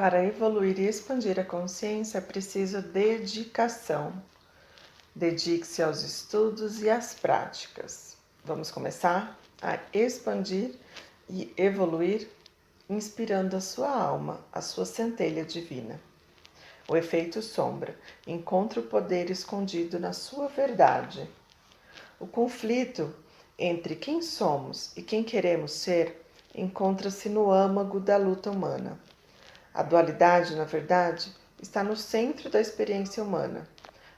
Para evoluir e expandir a consciência é preciso dedicação. Dedique-se aos estudos e às práticas. Vamos começar a expandir e evoluir, inspirando a sua alma, a sua centelha divina. O efeito sombra. Encontre o poder escondido na sua verdade. O conflito entre quem somos e quem queremos ser encontra-se no âmago da luta humana. A dualidade, na verdade, está no centro da experiência humana.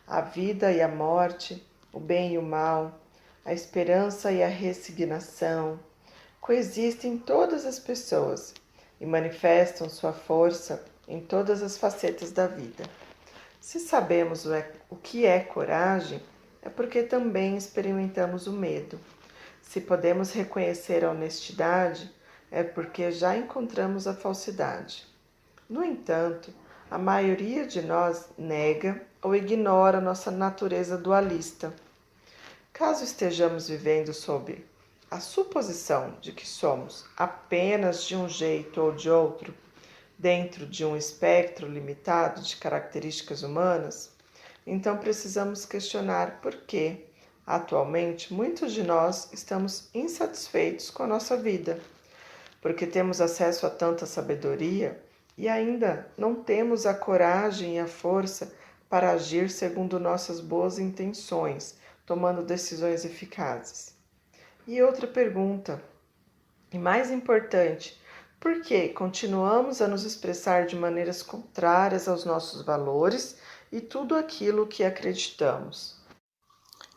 A vida e a morte, o bem e o mal, a esperança e a resignação coexistem em todas as pessoas e manifestam sua força em todas as facetas da vida. Se sabemos o que é coragem, é porque também experimentamos o medo. Se podemos reconhecer a honestidade, é porque já encontramos a falsidade. No entanto, a maioria de nós nega ou ignora nossa natureza dualista. Caso estejamos vivendo sob a suposição de que somos apenas de um jeito ou de outro, dentro de um espectro limitado de características humanas, então precisamos questionar por que, atualmente, muitos de nós estamos insatisfeitos com a nossa vida, porque temos acesso a tanta sabedoria e ainda não temos a coragem e a força para agir segundo nossas boas intenções, tomando decisões eficazes. E outra pergunta, e mais importante, por que continuamos a nos expressar de maneiras contrárias aos nossos valores e tudo aquilo que acreditamos?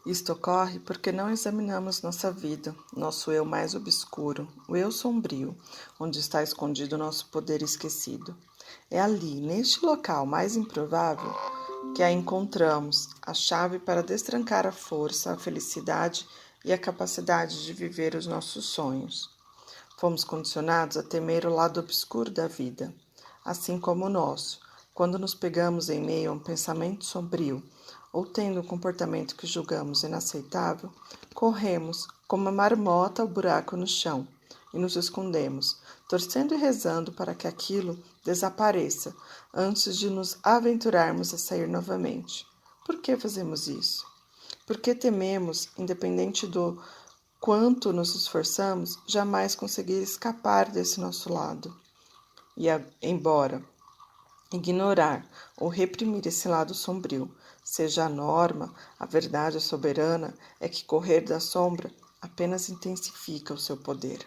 Isto ocorre porque não examinamos nossa vida, nosso eu mais obscuro, o eu sombrio, onde está escondido nosso poder esquecido. É ali, neste local mais improvável, que a encontramos, a chave para destrancar a força, a felicidade e a capacidade de viver os nossos sonhos. Fomos condicionados a temer o lado obscuro da vida, assim como o nosso, quando nos pegamos em meio a um pensamento sombrio, ou tendo um comportamento que julgamos inaceitável, corremos como a marmota ao buraco no chão e nos escondemos, torcendo e rezando para que aquilo desapareça antes de nos aventurarmos a sair novamente. Por que fazemos isso? Porque tememos, independente do quanto nos esforçamos, jamais conseguir escapar desse nosso lado. E embora ignorar ou reprimir esse lado sombrio seja a norma, a verdade soberana é que correr da sombra apenas intensifica o seu poder.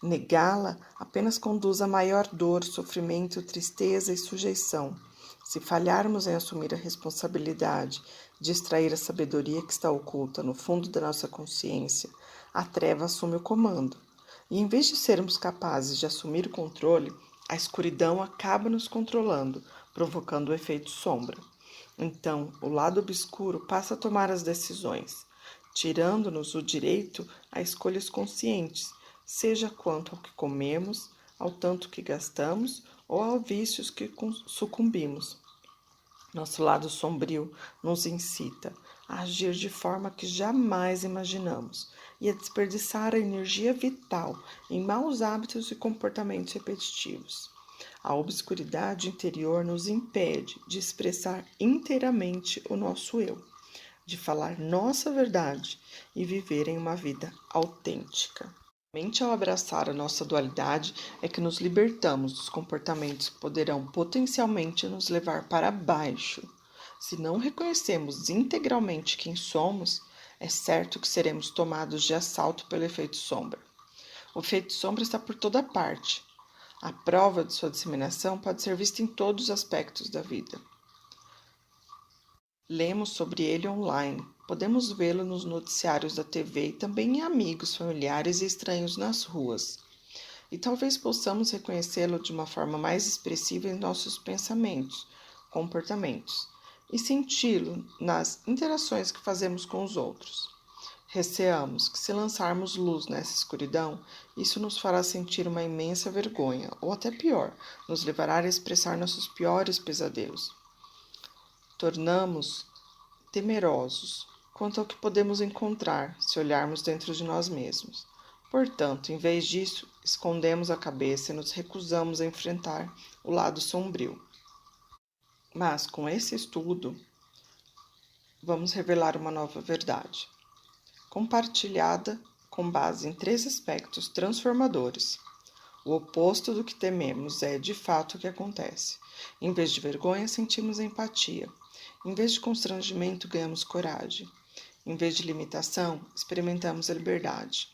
Negá-la apenas conduz a maior dor, sofrimento, tristeza e sujeição. Se falharmos em assumir a responsabilidade de extrair a sabedoria que está oculta no fundo da nossa consciência, a treva assume o comando. E em vez de sermos capazes de assumir o controle, a escuridão acaba nos controlando, provocando o efeito sombra. Então, o lado obscuro passa a tomar as decisões, tirando-nos o direito a escolhas conscientes, seja quanto ao que comemos, ao tanto que gastamos ou aos vícios que sucumbimos. Nosso lado sombrio nos incita a agir de forma que jamais imaginamos e a desperdiçar a energia vital em maus hábitos e comportamentos repetitivos. A obscuridade interior nos impede de expressar inteiramente o nosso eu, de falar nossa verdade e viver em uma vida autêntica. Somente ao abraçar a nossa dualidade é que nos libertamos dos comportamentos que poderão potencialmente nos levar para baixo. Se não reconhecemos integralmente quem somos, é certo que seremos tomados de assalto pelo efeito sombra. O efeito sombra está por toda parte. A prova de sua disseminação pode ser vista em todos os aspectos da vida. Lemos sobre ele online. Podemos vê-lo nos noticiários da TV e também em amigos, familiares e estranhos nas ruas. E talvez possamos reconhecê-lo de uma forma mais expressiva em nossos pensamentos, comportamentos, e senti-lo nas interações que fazemos com os outros. Receamos que, se lançarmos luz nessa escuridão, isso nos fará sentir uma imensa vergonha, ou até pior, nos levará a expressar nossos piores pesadelos. Tornamos temerosos quanto ao que podemos encontrar se olharmos dentro de nós mesmos. Portanto, em vez disso, escondemos a cabeça e nos recusamos a enfrentar o lado sombrio. Mas, com esse estudo, vamos revelar uma nova verdade, compartilhada com base em 3 aspectos transformadores. O oposto do que tememos é, de fato, o que acontece. Em vez de vergonha, sentimos empatia. Em vez de constrangimento, ganhamos coragem. Em vez de limitação, experimentamos a liberdade.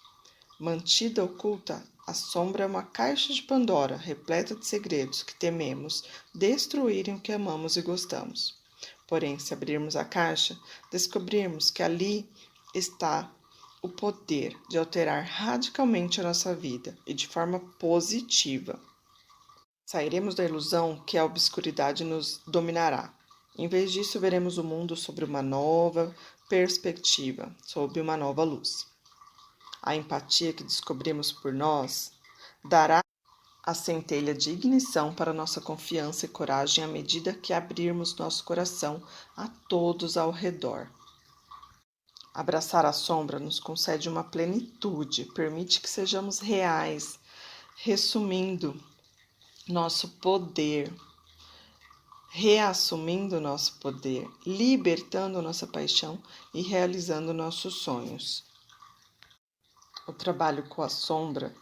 Mantida oculta, a sombra é uma caixa de Pandora repleta de segredos que tememos destruírem o que amamos e gostamos. Porém, se abrirmos a caixa, descobrirmos que ali está o poder de alterar radicalmente a nossa vida e de forma positiva. Sairemos da ilusão que a obscuridade nos dominará. Em vez disso, veremos o mundo sob uma nova perspectiva, sob uma nova luz. A empatia que descobrimos por nós dará a centelha de ignição para nossa confiança e coragem à medida que abrirmos nosso coração a todos ao redor. Abraçar a sombra nos concede uma plenitude, permite que sejamos reais, reassumindo nosso poder, reassumindo nosso poder, libertando nossa paixão e realizando nossos sonhos. O trabalho com a sombra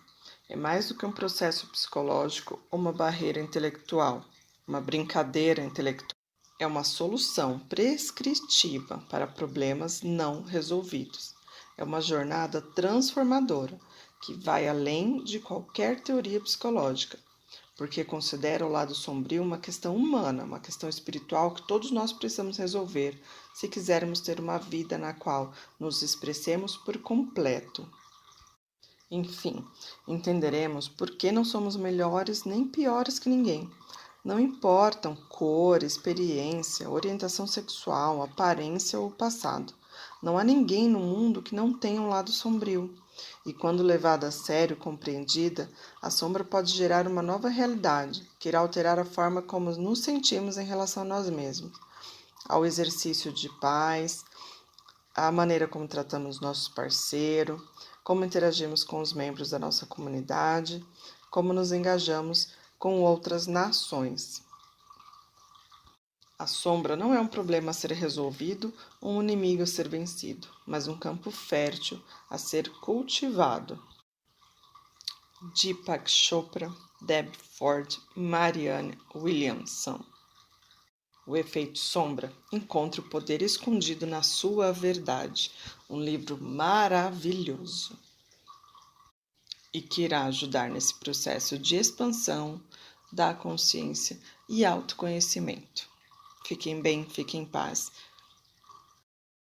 é mais do que um processo psicológico ou uma barreira intelectual, uma brincadeira intelectual. É uma solução prescritiva para problemas não resolvidos. É uma jornada transformadora que vai além de qualquer teoria psicológica, porque considera o lado sombrio uma questão humana, uma questão espiritual que todos nós precisamos resolver se quisermos ter uma vida na qual nos expressemos por completo. Enfim, entenderemos por que não somos melhores nem piores que ninguém. Não importam cor, experiência, orientação sexual, aparência ou passado. Não há ninguém no mundo que não tenha um lado sombrio. E quando levada a sério e compreendida, a sombra pode gerar uma nova realidade, que irá alterar a forma como nos sentimos em relação a nós mesmos, ao exercício de paz, a maneira como tratamos nossos parceiros, como interagimos com os membros da nossa comunidade, como nos engajamos com outras nações. A sombra não é um problema a ser resolvido ou um inimigo a ser vencido, mas um campo fértil a ser cultivado. Deepak Chopra, Deb Ford, Marianne Williamson. O efeito sombra encontra o poder escondido na sua verdade, um livro maravilhoso e que irá ajudar nesse processo de expansão da consciência e autoconhecimento. Fiquem bem, fiquem em paz.